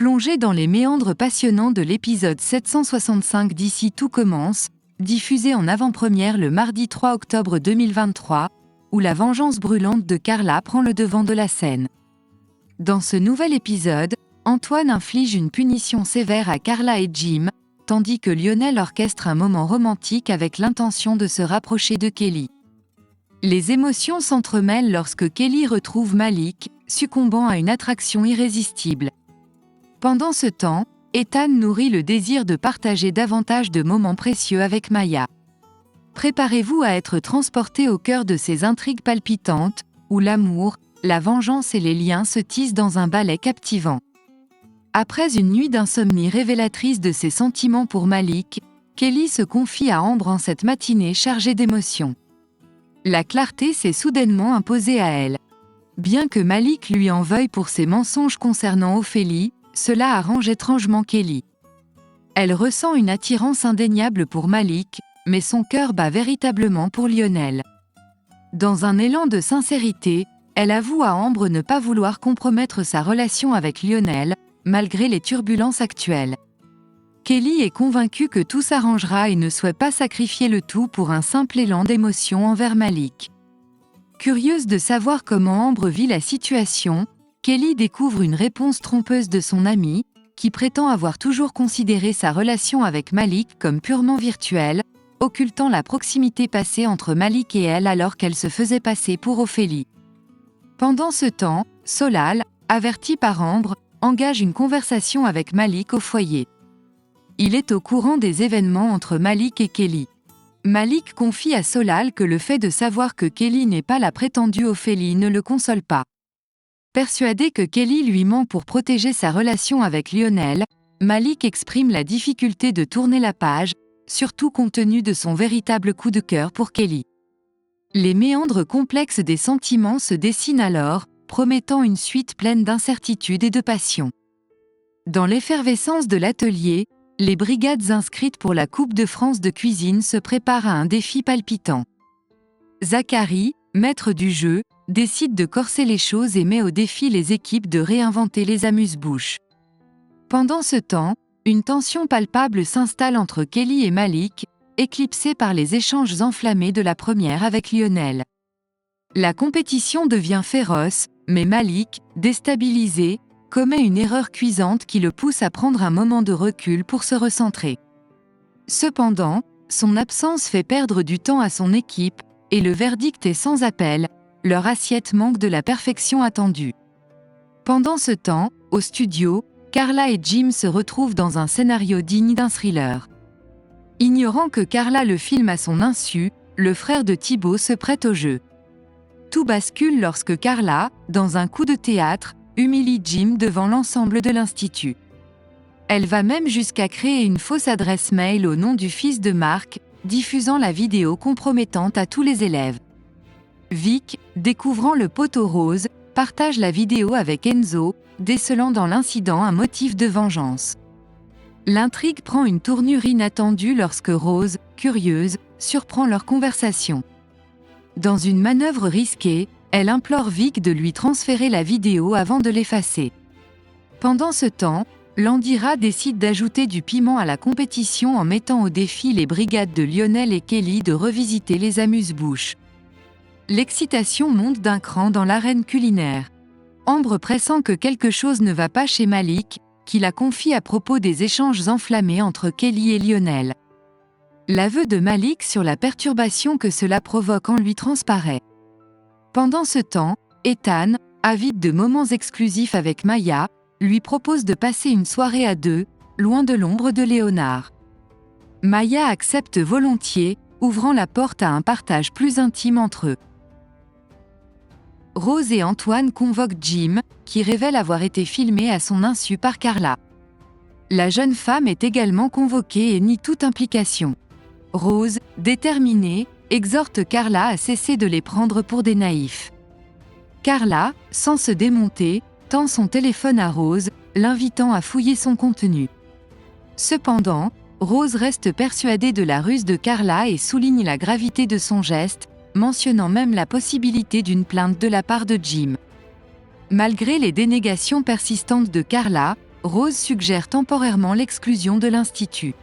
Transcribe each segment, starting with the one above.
Plongez dans les méandres passionnants de l'épisode 765 d'Ici tout commence, diffusé en avant-première le mardi 3 octobre 2023, où la vengeance brûlante de Carla prend le devant de la scène. Dans ce nouvel épisode, Antoine inflige une punition sévère à Carla et Jim, tandis que Lionel orchestre un moment romantique avec l'intention de se rapprocher de Kelly. Les émotions s'entremêlent lorsque Kelly retrouve Malik, succombant à une attraction irrésistible. Pendant ce temps, Ethan nourrit le désir de partager davantage de moments précieux avec Maya. Préparez-vous à être transporté au cœur de ces intrigues palpitantes, où l'amour, la vengeance et les liens se tissent dans un ballet captivant. Après une nuit d'insomnie révélatrice de ses sentiments pour Malik, Kelly se confie à Ambre en cette matinée chargée d'émotions. La clarté s'est soudainement imposée à elle. Bien que Malik lui en veuille pour ses mensonges concernant Ophélie, cela arrange étrangement Kelly. Elle ressent une attirance indéniable pour Malik, mais son cœur bat véritablement pour Lionel. Dans un élan de sincérité, elle avoue à Ambre ne pas vouloir compromettre sa relation avec Lionel, malgré les turbulences actuelles. Kelly est convaincue que tout s'arrangera et ne souhaite pas sacrifier le tout pour un simple élan d'émotion envers Malik. Curieuse de savoir comment Ambre vit la situation, Kelly découvre une réponse trompeuse de son amie, qui prétend avoir toujours considéré sa relation avec Malik comme purement virtuelle, occultant la proximité passée entre Malik et elle alors qu'elle se faisait passer pour Ophélie. Pendant ce temps, Solal, averti par Ambre, engage une conversation avec Malik au foyer. Il est au courant des événements entre Malik et Kelly. Malik confie à Solal que le fait de savoir que Kelly n'est pas la prétendue Ophélie ne le console pas. Persuadé que Kelly lui ment pour protéger sa relation avec Lionel, Malik exprime la difficulté de tourner la page, surtout compte tenu de son véritable coup de cœur pour Kelly. Les méandres complexes des sentiments se dessinent alors, promettant une suite pleine d'incertitudes et de passion. Dans l'effervescence de l'atelier, les brigades inscrites pour la Coupe de France de cuisine se préparent à un défi palpitant. Zachary, maître du jeu, décide de corser les choses et met au défi les équipes de réinventer les amuse-bouches. Pendant ce temps, une tension palpable s'installe entre Kelly et Malik, éclipsée par les échanges enflammés de la première avec Lionel. La compétition devient féroce, mais Malik, déstabilisé, commet une erreur cuisante qui le pousse à prendre un moment de recul pour se recentrer. Cependant, son absence fait perdre du temps à son équipe, et le verdict est sans appel, leur assiette manque de la perfection attendue. Pendant ce temps, au studio, Carla et Jim se retrouvent dans un scénario digne d'un thriller. Ignorant que Carla le filme à son insu, le frère de Thibaut se prête au jeu. Tout bascule lorsque Carla, dans un coup de théâtre, humilie Jim devant l'ensemble de l'institut. Elle va même jusqu'à créer une fausse adresse mail au nom du fils de Marc, diffusant la vidéo compromettante à tous les élèves. Vic, découvrant le poteau rose, partage la vidéo avec Enzo, décelant dans l'incident un motif de vengeance. L'intrigue prend une tournure inattendue lorsque Rose, curieuse, surprend leur conversation. Dans une manœuvre risquée, elle implore Vic de lui transférer la vidéo avant de l'effacer. Pendant ce temps, Landira décide d'ajouter du piment à la compétition en mettant au défi les brigades de Lionel et Kelly de revisiter les amuse-bouches. L'excitation monte d'un cran dans l'arène culinaire. Ambre pressent que quelque chose ne va pas chez Malik, qui la confie à propos des échanges enflammés entre Kelly et Lionel. L'aveu de Malik sur la perturbation que cela provoque en lui transparaît. Pendant ce temps, Ethan, avide de moments exclusifs avec Maya, lui propose de passer une soirée à deux, loin de l'ombre de Léonard. Maya accepte volontiers, ouvrant la porte à un partage plus intime entre eux. Rose et Antoine convoquent Jim, qui révèle avoir été filmé à son insu par Carla. La jeune femme est également convoquée et nie toute implication. Rose, déterminée, exhorte Carla à cesser de les prendre pour des naïfs. Carla, sans se démonter, tend son téléphone à Rose, l'invitant à fouiller son contenu. Cependant, Rose reste persuadée de la ruse de Carla et souligne la gravité de son geste, mentionnant même la possibilité d'une plainte de la part de Jim. Malgré les dénégations persistantes de Carla, Rose suggère temporairement l'exclusion de l'institut.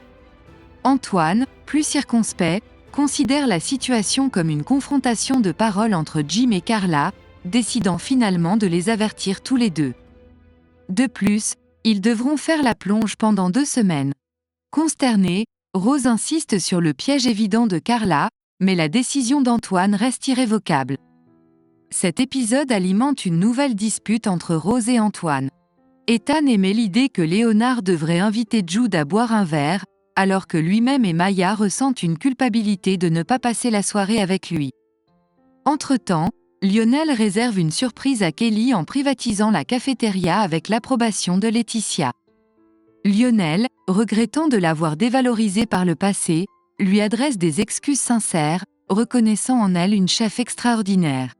Antoine, plus circonspect, considère la situation comme une confrontation de paroles entre Jim et Carla, décidant finalement de les avertir tous les deux. De plus, ils devront faire la plonge pendant 2 semaines. Consternée, Rose insiste sur le piège évident de Carla, mais la décision d'Antoine reste irrévocable. Cet épisode alimente une nouvelle dispute entre Rose et Antoine. Ethan émet l'idée que Léonard devrait inviter Jude à boire un verre, alors que lui-même et Maya ressentent une culpabilité de ne pas passer la soirée avec lui. Entre-temps, Lionel réserve une surprise à Kelly en privatisant la cafétéria avec l'approbation de Laetitia. Lionel, regrettant de l'avoir dévalorisée par le passé, lui adresse des excuses sincères, reconnaissant en elle une chef extraordinaire.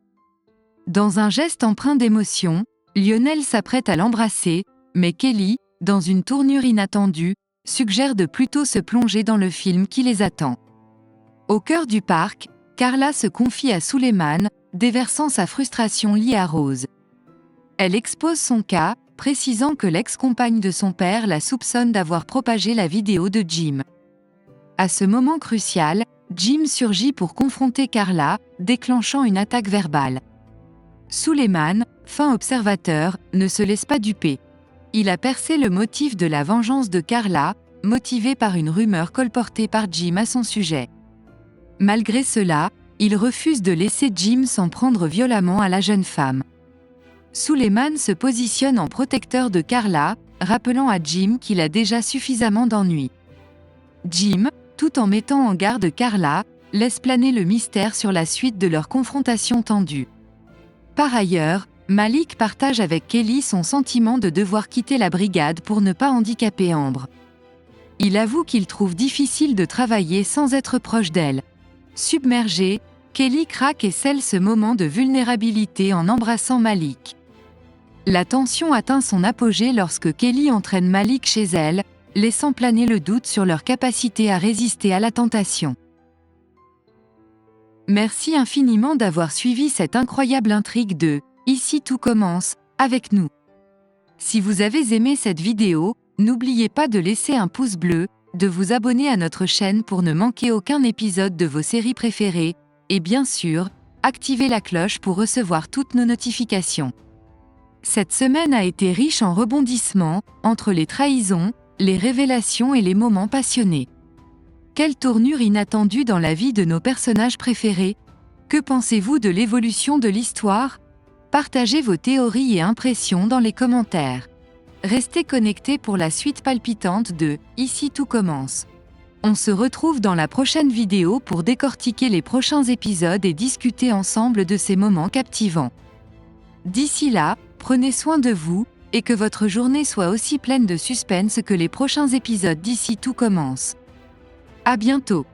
Dans un geste empreint d'émotion, Lionel s'apprête à l'embrasser, mais Kelly, dans une tournure inattendue, suggère de plutôt se plonger dans le film qui les attend. Au cœur du parc, Carla se confie à Suleiman, déversant sa frustration liée à Rose. Elle expose son cas, précisant que l'ex-compagne de son père la soupçonne d'avoir propagé la vidéo de Jim. À ce moment crucial, Jim surgit pour confronter Carla, déclenchant une attaque verbale. Suleiman, fin observateur, ne se laisse pas duper. Il a percé le motif de la vengeance de Carla, motivé par une rumeur colportée par Jim à son sujet. Malgré cela, il refuse de laisser Jim s'en prendre violemment à la jeune femme. Suleiman se positionne en protecteur de Carla, rappelant à Jim qu'il a déjà suffisamment d'ennuis. Jim, tout en mettant en garde Carla, laisse planer le mystère sur la suite de leur confrontation tendue. Par ailleurs, Malik partage avec Kelly son sentiment de devoir quitter la brigade pour ne pas handicaper Ambre. Il avoue qu'il trouve difficile de travailler sans être proche d'elle. Submergée, Kelly craque et scelle ce moment de vulnérabilité en embrassant Malik. La tension atteint son apogée lorsque Kelly entraîne Malik chez elle, laissant planer le doute sur leur capacité à résister à la tentation. Merci infiniment d'avoir suivi cette incroyable intrigue de « Ici tout commence » avec nous. Si vous avez aimé cette vidéo, n'oubliez pas de laisser un pouce bleu, de vous abonner à notre chaîne pour ne manquer aucun épisode de vos séries préférées, et bien sûr, activez la cloche pour recevoir toutes nos notifications. Cette semaine a été riche en rebondissements, entre les trahisons, les révélations et les moments passionnés. Quelle tournure inattendue dans la vie de nos personnages préférés? Que pensez-vous de l'évolution de l'histoire? Partagez vos théories et impressions dans les commentaires. Restez connectés pour la suite palpitante de « Ici tout commence ». On se retrouve dans la prochaine vidéo pour décortiquer les prochains épisodes et discuter ensemble de ces moments captivants. D'ici là, prenez soin de vous, et que votre journée soit aussi pleine de suspense que les prochains épisodes d'Ici tout commence. À bientôt.